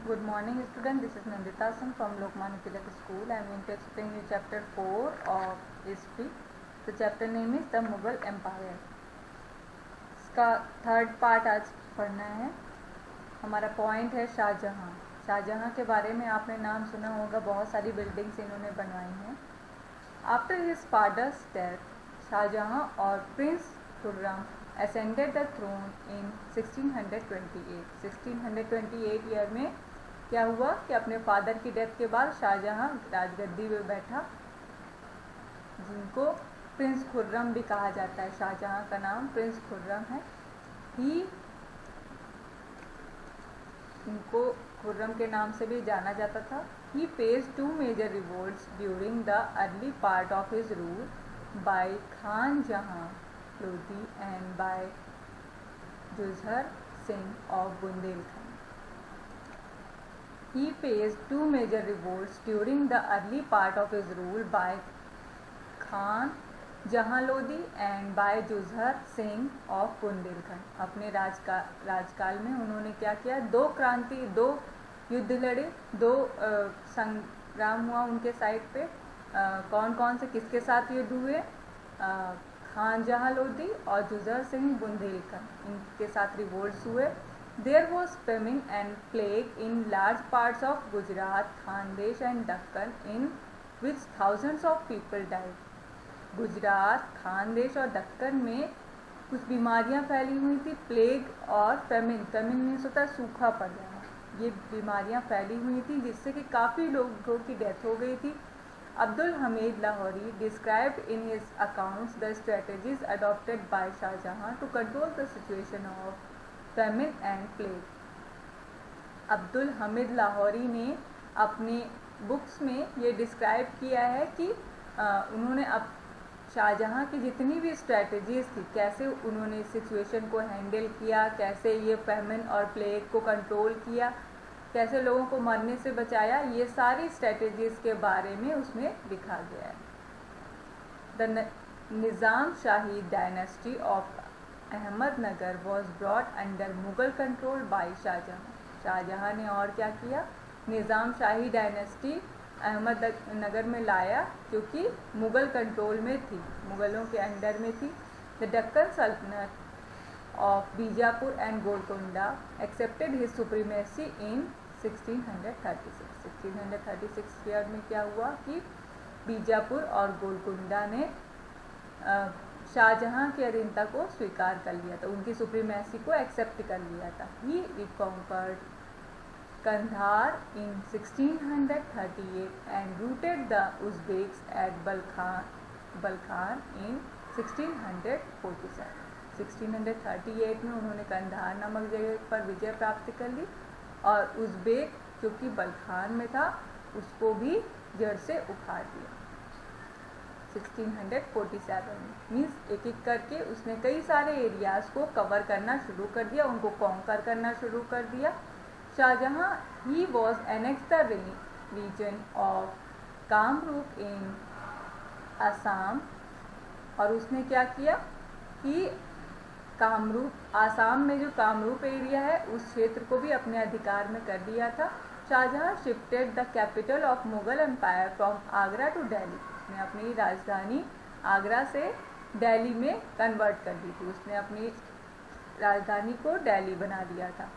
Good morning student, this is Nandita Singh from Lokmanya Tilak School. I am going to explain you chapter 4 of history. The chapter name is the Mughal Empire. इसका third part आज पढ़ना है. हमारा point है शाहजहां. शाहजहां के बारे में आपने नाम सुना होगा, बहुत सारी बिल्डिंग्स इन्होंने बनवाई हैं. After his father's death, Shahjahan और prince Khurram ascended the throne in 1628. 1628 year में क्या हुआ कि अपने फादर की डेथ के बाद शाहजहां राजगद्दी में बैठा, जिनको प्रिंस खुर्रम भी कहा जाता है. शाहजहां का नाम प्रिंस खुर्रम है. इनको खुर्रम के नाम से भी जाना जाता था. He faced two major revolts during the early part of his rule by Khan Jahan Lodi and by Juzhar Singh of Bundelkhand. He faced two major revolts during the early part of his rule by Khan Jahan Lodi and by Juzhar Singh of Bundelkhand. अपने राजकाल में उन्होंने क्या किया? दो युद्ध लड़े, दो संग्राम हुआ उनके साइड पे. कौन कौन से किसके साथ युद्ध हुए? खान जहां लोधी और जुजर सिंह बुंदेलखंड, इनके साथ रिवोल्ट्स हुए. There was famine and plague in large parts of Gujarat, Khandesh and Deccan, in which thousands of people died. Gujarat, Khandesh और दक्कन में कुछ बीमारियां फैली हुई थी, प्लेग और फेमिन. फेमिन मीन्स होता है सूखा पड़ जाना. ये बीमारियां फैली हुई थी जिससे कि काफ़ी लोगों की डेथ हो गई थी. Abdul Hamid Lahori described in his accounts the strategies adopted by Shah Jahan to control the situation of famine and plague. Abdul Hamid Lahori ने अपने बुक्स में ये डिस्क्राइब किया है कि उन्होंने अब शाहजहां की जितनी भी स्ट्रेटजीज थी, कैसे उन्होंने सिचुएशन को हैंडल किया, कैसे ये फेमिन और प्लेग को कंट्रोल किया, कैसे लोगों को मरने से बचाया, ये सारी स्ट्रेटजीज के बारे में उसमें लिखा गया है. The Nizam Shahi dynasty of Ahmadnagar was brought under Mughal control by Shahjahan. Shahjahan ने और क्या किया? निज़ाम शाही डायनेस्टी अहमदनगर में लाया, क्योंकि मुग़ल कंट्रोल में थी, मुग़लों के अंडर में थी. द दक्कन सल्तनत of Bijapur and Golconda accepted his supremacy in 1636. 1636 year में क्या हुआ कि बीजापुर और गोलकुंडा ने शाहजहां की अधीनता को स्वीकार कर लिया था, उनकी सुप्रीमेसी को एक्सेप्ट कर लिया था. ही रिकॉन्कर्ड कंधार इन 1638 and rooted the Uzbeks at Balkhan in 1647. 1638 में उन्होंने कंधार नामक जगह पर विजय प्राप्त कर ली और उज़्बेक जो कि बल्खान में था उसको भी जड़ से उखाड़ दिया. 1647 में मीन्स एक एक करके उसने कई सारे एरियाज़ को कवर करना शुरू कर दिया, उनको कॉन्कर करना शुरू कर दिया. Shahjahan he was annex the region of Kamrup in Assam, और उसने क्या किया कि कामरूप, आसाम में जो कामरूप एरिया है उस क्षेत्र को भी अपने अधिकार में कर लिया था. Shahjahan shifted the capital of Mughal empire from Agra to Delhi. उसने अपनी राजधानी आगरा से दिल्ली में कन्वर्ट कर दी थी. उसने अपनी राजधानी को दिल्ली बना लिया था,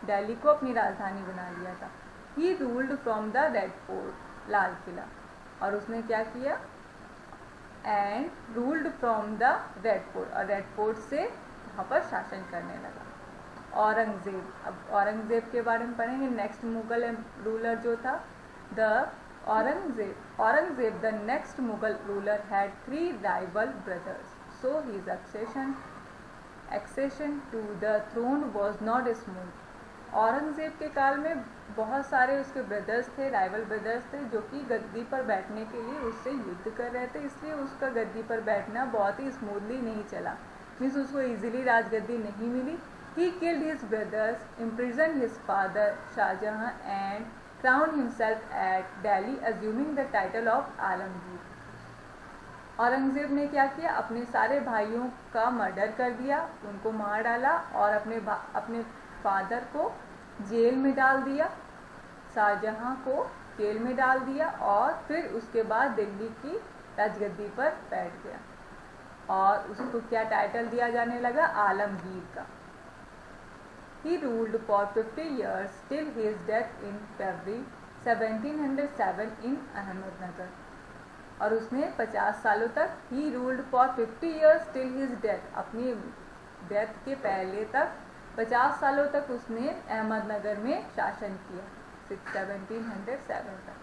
दिल्ली को अपनी राजधानी बना लिया था. He ruled from the Red Fort, Lal Qila, और उसने क्या किया? And ruled from the Red Fort, और रेड फोर्ट से वहाँ पर शासन करने लगा. औरंगजेब, अब औरंगजेब के बारे में पढ़ेंगे. नेक्स्ट मुगल रूलर जो था the Aurangzeb the next Mughal ruler had 3 rival brothers, so his accession to the throne was not smooth. Aurangzeb के काल में बहुत सारे उसके ब्रदर्स थे, राइवल ब्रदर्स थे, जो कि गद्दी पर बैठने के लिए उससे युद्ध कर रहे थे, इसलिए उसका गद्दी पर बैठना बहुत ही स्मूथली नहीं चला, मीन्स उसको इजीली राजगद्दी नहीं मिली. He killed his brothers, imprison his father Shahjahan and crown himself at Delhi assuming the title of Alamgir. Aurangzeb ने क्या किया? अपने सारे भाइयों का मर्डर कर दिया, उनको मार डाला और अपने फादर को जेल में डाल दिया शाहजहां को जेल में डाल दिया और फिर उसके बाद दिल्ली की राजगद्दी पर बैठ गया और उसको क्या टाइटल दिया जाने लगा, आलमगीर का। He ruled for 50 years till his death in February 1707 in Ahmednagar. और उसने 50 सालों तक he ruled for 50 years till his death, अपनी डेथ के पहले तक 50 सालों तक उसने अहमदनगर में शासन किया, 1707 तक,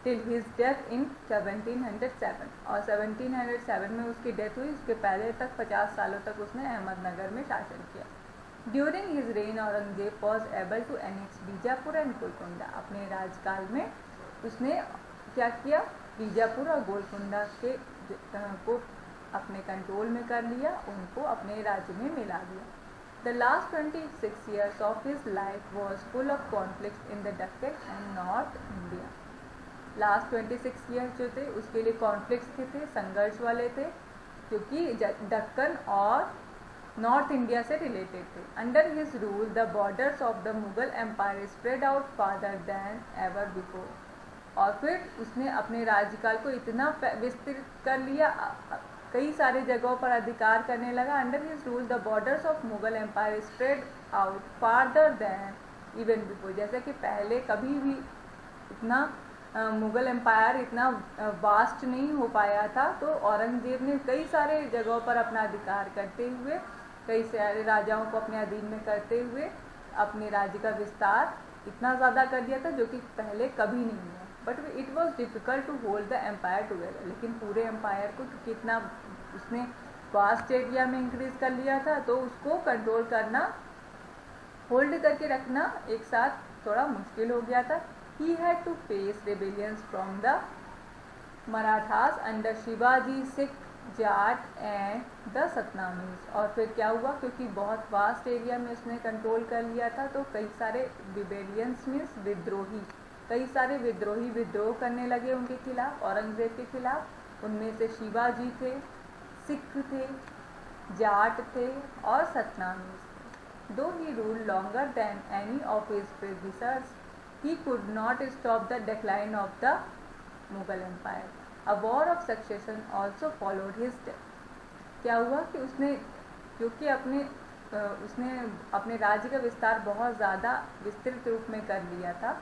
till his death in 1707। और 1707 में उसकी डेथ हुई, उसके पहले तक 50 सालों तक उसने अहमदनगर में शासन किया। During his reign Aurangzeb was able to annex Bijapur and Golconda. अपने राजकाल में उसने क्या किया, बीजापुर और गोलकुंडा के को अपने कंट्रोल में कर लिया, उनको अपने राज्य में मिला दिया। The last 26 years of his life was full of conflicts in the Deccan and north India. Last 26 years जो थे उसके लिए कॉन्फ्लिक्ट्स के थे, संघर्ष वाले थे, क्योंकि दक्कन और नॉर्थ इंडिया से रिलेटेड थे। Under his rule the borders of the Mughal empire spread out farther than ever before. और फिर उसने अपने राज्यकाल को इतना विस्तृत कर लिया, कई सारे जगहों पर अधिकार करने लगा। Under his rule the borders of Mughal empire spread out farther than even before. जैसे कि पहले कभी भी इतना मुगल एम्पायर इतना वास्ट नहीं हो पाया था, तो औरंगजेब ने कई सारे जगहों पर अपना अधिकार करते हुए, कई सारे राजाओं को अपने अधीन में करते हुए अपने राज्य का विस्तार इतना ज़्यादा कर दिया था जो कि पहले कभी नहीं हुआ। But it was difficult to hold the empire together. लेकिन पूरे एम्पायर को कितना उसने वास्ट एरिया में इंक्रीज कर लिया था, तो उसको कंट्रोल करना, होल्ड करके रखना एक साथ थोड़ा मुश्किल हो गया था। He had to face rebellions from the Marathas under Shivaji, Sikh, Jat and the Satnamis। और फिर क्या हुआ, क्योंकि बहुत वास्ट एरिया में उसने कंट्रोल कर लिया था, तो कई सारे रिबेलियंस मीन्स विद्रोही, कई सारे विद्रोही विद्रोह करने लगे उनके खिलाफ, औरंगजेब के खिलाफ। उनमें से शिवाजी थे, सिख थे, जाट थे और सतनामीज थे। Though he rule longer than any of his predecessors, he could not stop the decline of the Mughal Empire. A war of succession also followed his death। क्या हुआ कि उसने, क्योंकि उसने अपने राज्य का विस्तार बहुत ज़्यादा विस्तृत रूप में कर लिया था,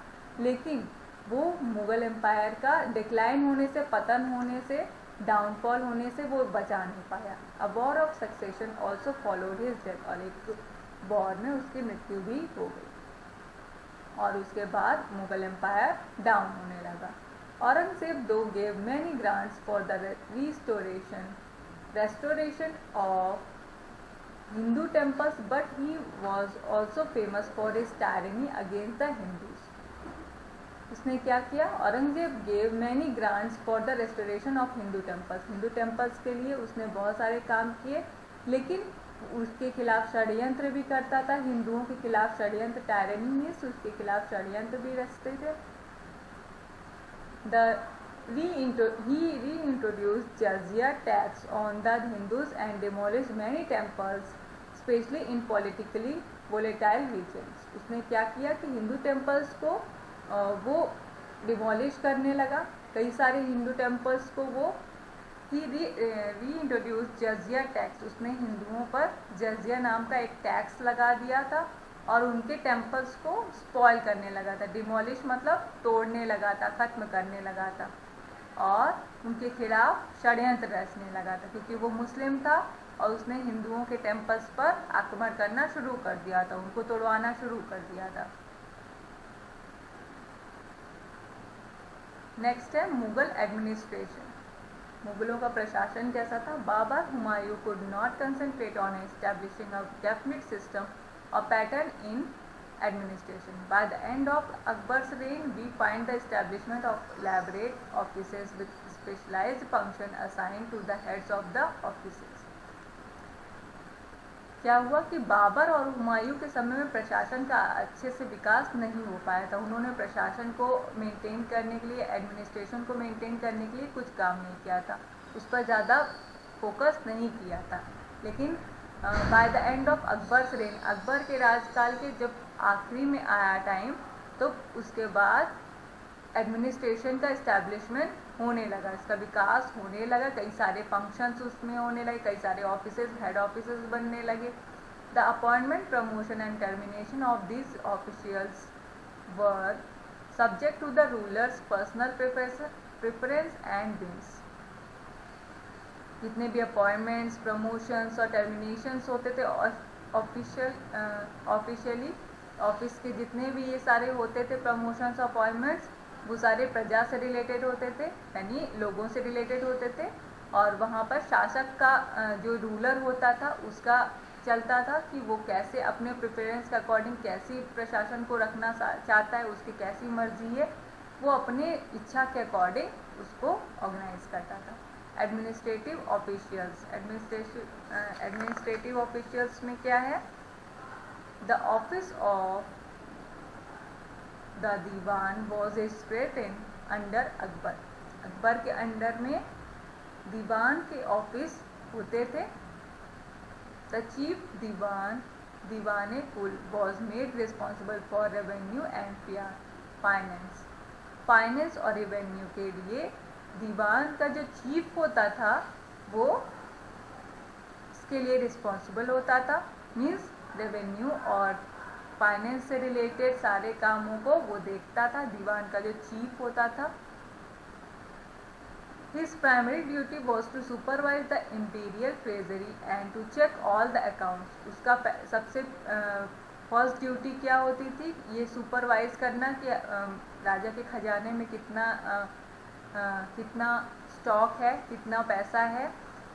लेकिन वो मुग़ल एम्पायर का डिक्लाइन होने से, पतन होने से, डाउनफॉल होने से वो बचा नहीं पाया। A war of succession also followed his death। और एक वॉर में उसकी मृत्यु भी हो गई और उसके बाद मुगल एम्पायर डाउन होने लगा। औरंगजेब दो gave many grants for the restoration of Hindu temples, but he was also famous for his tyranny against the Hindus. उसने क्या किया, Aurangzeb gave many grants for the restoration of Hindu temples. Hindu temples के लिए उसने बहुत सारे काम किए, लेकिन उसके खिलाफ षड्यंत्र भी करता था, हिंदुओं के खिलाफ षड्यंत्र, टायरनी मीन्स उसके खिलाफ षड्यंत्र भी रचते थे। He reintroduced jizya tax on the Hindus and demolished many temples, especially in politically volatile regions। उसने क्या किया कि हिंदू टेम्पल्स को वो डिमोलिश करने लगा, कई सारे हिंदू टेम्पल्स को वो रीइंट्रोड्यूस जजिया टैक्स। उसने हिंदुओं पर जजिया नाम का एक टैक्स लगा दिया था और उनके टेम्पल्स को स्पॉइल करने लगा था। डिमोलिश मतलब तोड़ने लगा था, ख़त्म करने लगा था और उनके खिलाफ षड्यंत्र रचने लगा था, क्योंकि वो मुस्लिम था और उसने हिंदुओं के टेम्पल्स पर आक्रमण करना शुरू कर दिया था, उनको तोड़वाना शुरू कर दिया था। नेक्स्ट है मुगल एडमिनिस्ट्रेशन। मुगलों का प्रशासन कैसा था। Babur Humayun could not concentrate on establishing a definite system और pattern in administration. By the end of Akbar's reign we find the establishment of elaborate offices with specialized function assigned to the heads of the offices। क्या हुआ कि बाबर और हुमायूं के समय में प्रशासन का अच्छे से विकास नहीं हो पाया था। उन्होंने प्रशासन को मेंटेन करने के लिए, एडमिनिस्ट्रेशन को मेंटेन करने के लिए कुछ काम नहीं किया था, उस पर ज़्यादा फोकस नहीं किया था। लेकिन bye the end of Akbar's rain, Akbar के राजकाल के जब आखिरी में आया टाइम, तो उसके बाद एडमिनिस्ट्रेशन का इस्टेब्लिशमेंट होने लगा, इसका विकास होने लगा, कई सारे फंक्शंस उसमें होने लगे, कई सारे ऑफिसेज, हेड ऑफिसेज बनने लगे. The appointment, promotion and termination of this officials were subject to the rulers personal preference and whims. जितने भी अपॉइंटमेंट्स, प्रमोशंस और टर्मिनेशंस होते थे ऑफिशियली, ऑफिस के जितने भी ये सारे होते थे प्रमोशंस, अपॉइंटमेंट्स, वो सारे प्रजा से रिलेटेड होते थे, यानी लोगों से रिलेटेड होते थे. और वहाँ पर शासक का जो रूलर होता था उसका चलता था कि वो कैसे अपने प्रेफरेंस के अकॉर्डिंग कैसी प्रशासन को रखना चाहता है, उसकी कैसी मर्जी है, वो अपने इच्छा के अकॉर्डिंग उसको ऑर्गेनाइज करता था. एडमिनिस्ट्रेटिव ऑफिशियल्स, एडमिनिस्ट्रेटिव ऑफिशियल्स में क्या है? The office of the diwan was strengthened under Akbar. Akbar के अंडर में दीवान के ऑफिस होते थे. द चीफ दीवान, दीवाने कुल, was made responsible for revenue and finance. Finance और रेवेन्यू के लिए दीवान का जो चीफ होता था वो इसके लिए रिस्पॉन्सिबल होता था. मीन्स रेवेन्यू और फाइनेंस से रिलेटेड सारे कामों को वो देखता था, दीवान का जो चीफ होता था. His primary duty was to supervise the imperial treasury and to check all the accounts. उसका सबसे फर्स्ट ड्यूटी क्या होती थी? ये सुपरवाइज करना कि राजा के खजाने में कितना स्टॉक है, कितना पैसा है,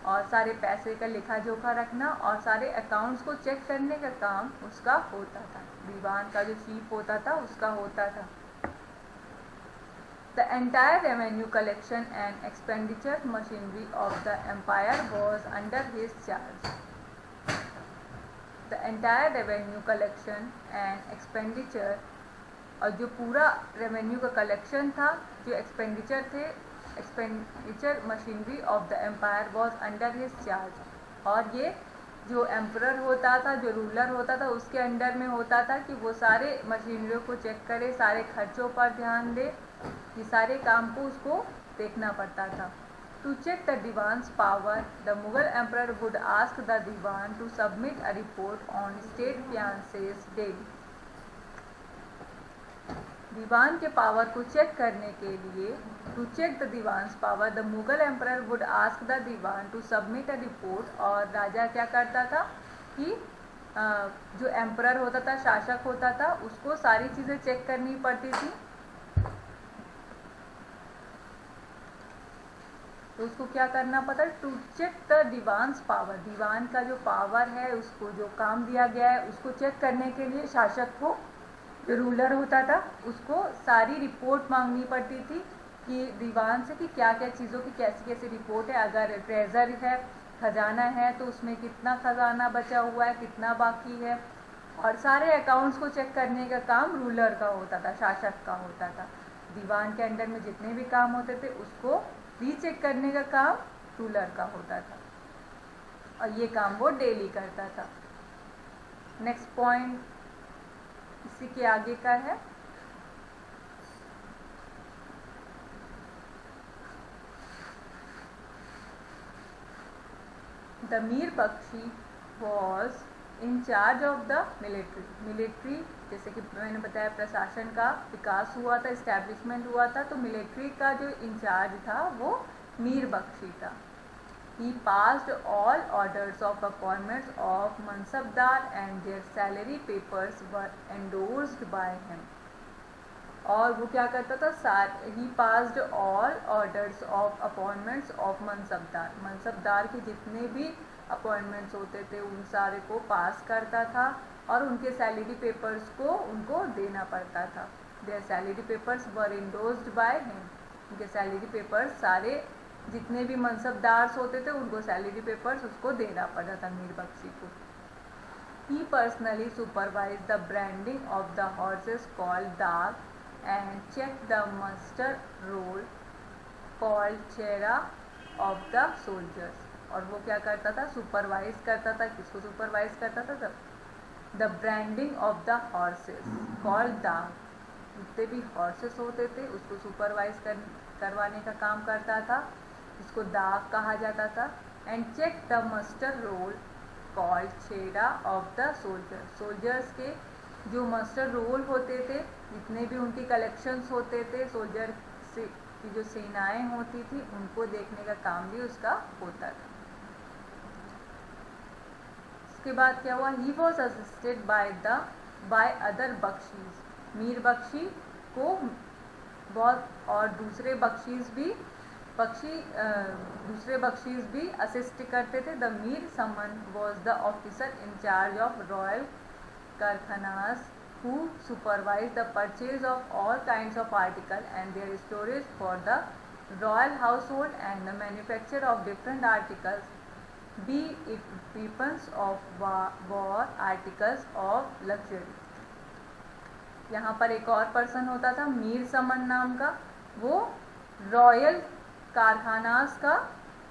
और सारे पैसे का लेखा जोखा रखना और सारे अकाउंट्स को चेक करने का काम उसका होता था. दीवान का जो चीफ होता था उसका होता था. The entire revenue collection and expenditure machinery of the empire was under his charge. The entire revenue collection and expenditure, और जो पूरा रेवेन्यू का कलेक्शन था, जो एक्सपेंडिचर थे, expenditure machinery of the empire was under his charge. और ये जो एम्परर होता था, जो रूलर होता था, उसके अंडर में होता था कि वो सारे मशीनरियों को चेक करे, सारे खर्चों पर ध्यान दे, ये सारे काम को उसको देखना पड़ता था. To check the diwan's power, the Mughal emperor would ask the diwan to submit a report on state finances daily. Diwan के पावर को चेक करने के लिए, to check the diwan's power, the Mughal emperor would ask the diwan to submit a report. और राजा क्या करता था कि जो एम्परर होता था, शासक होता था, उसको सारी चीज़ें चेक करनी पड़ती थी. तो उसको क्या करना पड़ता? To check the diwan's power, दीवान का जो पावर है, उसको जो काम दिया गया है उसको चेक करने के लिए शासक को, जो रूलर होता था, उसको सारी रिपोर्ट मांगनी पड़ती थी कि दीवान से कि क्या क्या चीज़ों की कैसी कैसी रिपोर्ट है. अगर ट्रेजर है, खजाना है, तो उसमें कितना खजाना बचा हुआ है, कितना बाकी है, और सारे अकाउंट्स को चेक करने का काम रूलर का होता था, शासक का होता था. दीवान के अंडर में जितने भी काम होते थे उसको रीचेक करने का काम रूलर का होता था, और ये काम वो डेली करता था. नेक्स्ट पॉइंट इसी के आगे का है. The Mir Bakhshi was in charge of the military. जैसे कि मैंने बताया प्रशासन का विकास हुआ था, इस्टेब्लिशमेंट हुआ था, तो मिलिट्री का जो इंचार्ज था वो मीर बख्शी था. He passed all orders of appointments of mansabdar and their salary papers were endorsed by him. और वो क्या करता था? He passed all orders of appointments of mansabdar. Mansabdar के जितने भी अपॉइंटमेंट्स होते थे उन सारे को पास करता था, और उनके सैलरी पेपर्स को उनको देना पड़ता था. Their salary papers were endorsed by him. उनके सैलरी पेपर्स सारे जितने भी मनसबदार्स होते थे उनको सैलरी पेपर्स उसको देना पड़ता था मीर बख्शी को. He personally supervised the branding of the horses called dag and checked the muster roll called chera of the soldiers. और वो क्या करता था? सुपरवाइज करता था. किसको सुपरवाइज करता था? The branding of the horses called दाग, जितने भी हॉर्सेस होते थे उसको सुपरवाइज करवाने का काम करता था, इसको दाग कहा जाता था। And check the muster roll called छेड़ा ऑफ द सोल्जर, सोल्जर्स के जो मस्टर रोल होते थे, जितने भी उनकी कलेक्शंस होते थे, सोल्जर से की जो सेनाएं होती थी उनको देखने का काम भी उसका होता था। उसके बाद क्या हुआ, he was assisted by other bakhshis, Mir Bakhshi को बहुत और दूसरे बख्शीस भी असिस्ट करते थे। The Mir Saman was the officer in charge of royal karkhanas who supervised the purchase of all kinds of articles and their storage for the royal household and the manufacture of different articles, be it weapons of war, articles of luxury. यहाँ पर एक और person होता था मीर समन नाम का, वो royal कारखानास का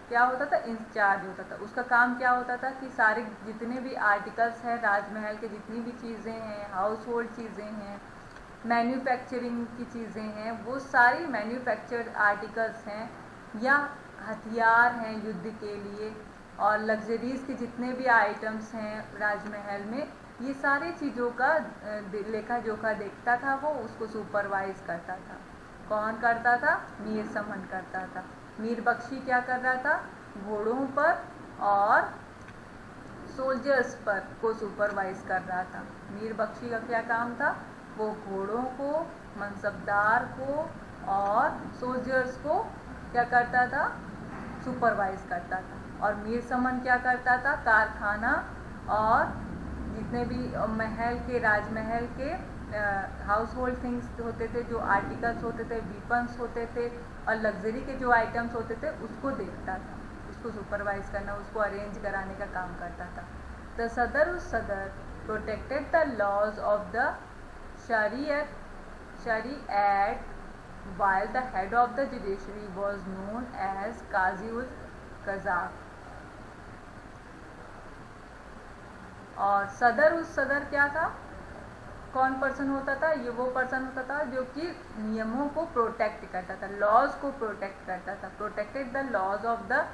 क्या होता था, इंचार्ज होता था। उसका काम क्या होता था कि सारे जितने भी आर्टिकल्स हैं, राजमहल के जितनी भी चीज़ें हैं, हाउस होल्ड चीज़ें हैं, मैन्युफैक्चरिंग की चीज़ें हैं, वो सारी मैन्युफैक्चर्ड आर्टिकल्स हैं या हथियार हैं युद्ध के लिए, और लग्जरीज़ के जितने भी आइटम्स हैं राजमहल में, ये सारी चीज़ों का लेखा जोखा देखता था, वो उसको सुपरवाइज करता था। कौन करता था, मीर समन करता था। मीर बख्शी क्या कर रहा था, घोड़ों पर और सोल्जर्स पर को सुपरवाइज कर रहा था। मीर बख्शी का क्या काम था, वो घोड़ों को, मनसबदार को और सोल्जर्स को क्या करता था, सुपरवाइज करता था। और मीर समन क्या करता था, कारखाना और जितने भी महल के, राजमहल के हाउस होल्ड थिंग्स होते थे, जो आर्टिकल्स होते थे, वीपन्स होते थे और लग्जरी के जो आइटम्स होते थे, उसको देखता था, उसको सुपरवाइज करना, उसको अरेंज कराने का काम करता था। The Sadr protected the laws of the Shariat while the head of the judiciary was known as Qaziul Quzat. और सदर क्या था, कौन पर्सन होता था, ये वो पर्सन होता था जो कि नियमों को प्रोटेक्ट करता था, लॉज को प्रोटेक्ट करता था। Protected the laws of the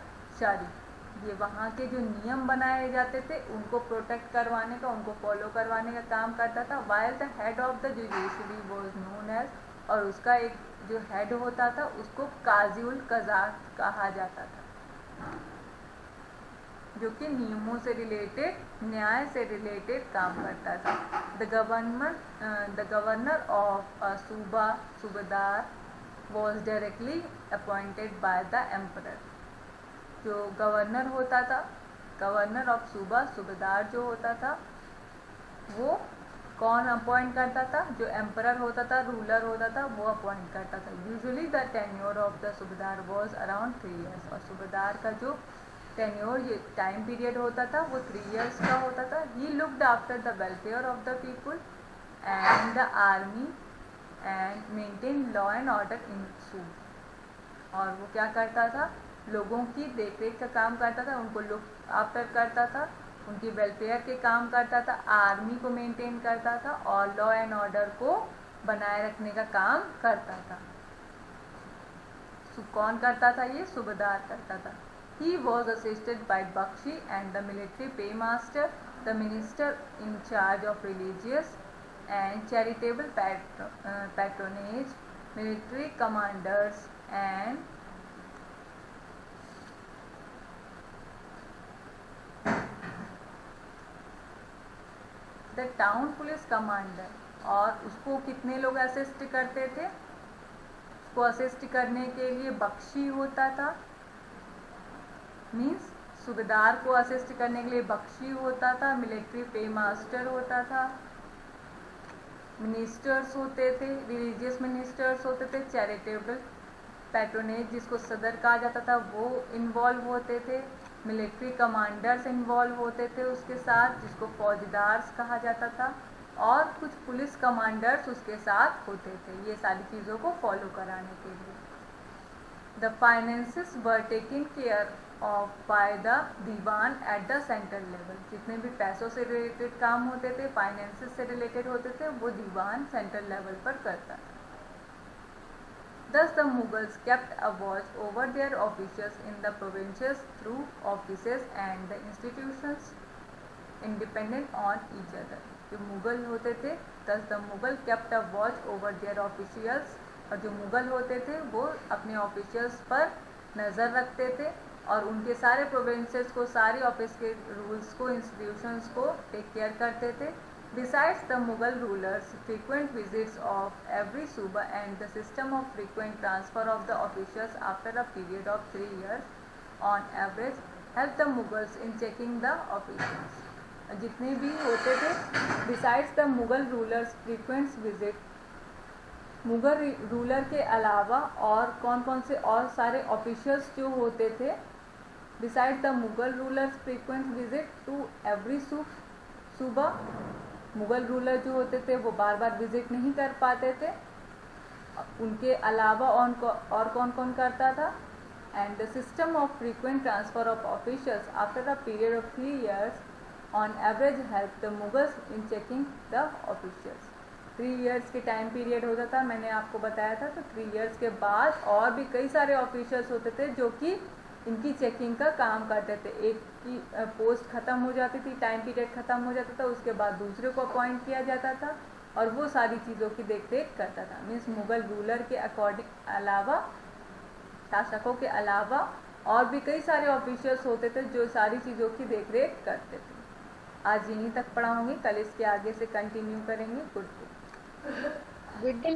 शरी, ये वहाँ के जो नियम बनाए जाते थे उनको प्रोटेक्ट करवाने का, उनको फॉलो करवाने का काम करता था। While the head of the judiciary was known as, और उसका एक जो हेड होता था उसको काजीउल कज़ाक कहा जाता था, जो कि नियमों से रिलेटेड, न्याय से रिलेटेड काम करता था। The governor of a subahdar was directly appointed by the emperor, जो गवर्नर होता था, गवर्नर ऑफ सूबादार जो होता था, वो कौन अपॉइंट करता था, जो एम्परर होता था, रूलर होता था, वो अपॉइंट करता था। Usually the tenure of the subahdar was around 3 years, और सूबादार का जो टेन्योर, ये टाइम पीरियड होता था, वो 3 years का होता था। He looked after the welfare of the people and the army and maintain law and order in सूब, और वो क्या करता था, लोगों की देखरेख का काम करता था, उनको लुक आफ्टर करता था, उनकी वेलफेयर के काम करता था, आर्मी को मेंटेन करता था और लॉ एंड ऑर्डर को बनाए रखने का काम करता था। कौन करता था, ये सूबादार करता था। He was assisted by Bakshi and the military paymaster, the minister in charge of religious and charitable patronage, military commanders and the town police commander। और उसको कितने लोग असिस्ट करते थे, उसको असिस्ट करने के लिए बख्शी होता था, मीन्स सूबादार को असिस्ट करने के लिए बख्शी होता था, मिलिट्री पे मास्टर होता था, मिनिस्टर्स होते थे, रिलीजियस मिनिस्टर्स होते थे, चैरिटेबल पैट्रोनेज जिसको सदर कहा जाता था वो इन्वॉल्व होते थे, मिलिट्री कमांडर्स इन्वॉल्व होते थे उसके साथ, जिसको फौजदार्स कहा जाता था, और कुछ पुलिस कमांडर्स उसके साथ होते थे, ये सारी चीज़ों को फॉलो कराने के लिए। The finances were taken care of by the Diwan at the central level. जितने भी पैसों से रिलेटेड काम होते थे, फाइनेंसेस से रिलेटेड होते थे, वो दीवान सेंट्रल लेवल पर करता था. Thus the Mughals kept a watch over their officials in the provinces through offices and the institutions independent on each other. जो मुगल होते थे, thus the Mughal kept a watch over their officials, और जो मुगल होते थे वो अपने ऑफिशियल्स पर नज़र रखते थे और उनके सारे प्रोविंसेस को, सारी ऑफिस के रूल्स को, इंस्टीट्यूशंस को टेक केयर करते थे. Besides the Mughal rulers, frequent visits of every Suba and the system of frequent transfer of the officials after a period of 3 years on average helped the Mughals in checking the officials. जितने भी होते थे, besides the Mughal rulers frequent visit, Mughal ruler के अलावा और कौन कौन से और सारे ऑफिशियल्स जो होते थे, beside the Mughal rulers frequent visit to every सूबा, मुगल रूलर जो होते थे वो बार बार विजिट नहीं कर पाते थे, उनके अलावा और कौन कौन करता था. And the system of frequent transfer of officials after a period of 3 years on average help the Mughals in checking the officials. 3 years के टाइम पीरियड होता था, मैंने आपको बताया था. तो 3 years के बाद और भी कई सारे ऑफिशियल्स होते थे जो कि इनकी चेकिंग का काम करते थे. एक की पोस्ट ख़त्म हो जाती थी, टाइम पीरियड ख़त्म हो जाता था, उसके बाद दूसरे को अपॉइंट किया जाता था और वो सारी चीज़ों की देख रेख करता था. मीन्स मुगल रूलर के अलावा, शासकों के अलावा और भी कई सारे ऑफिशियल्स होते थे जो सारी चीज़ों की देख रेख करते थे. आज यहीं तक पढ़ाऊँगी, कल इसके आगे से कंटिन्यू करेंगे. Good day. Good day.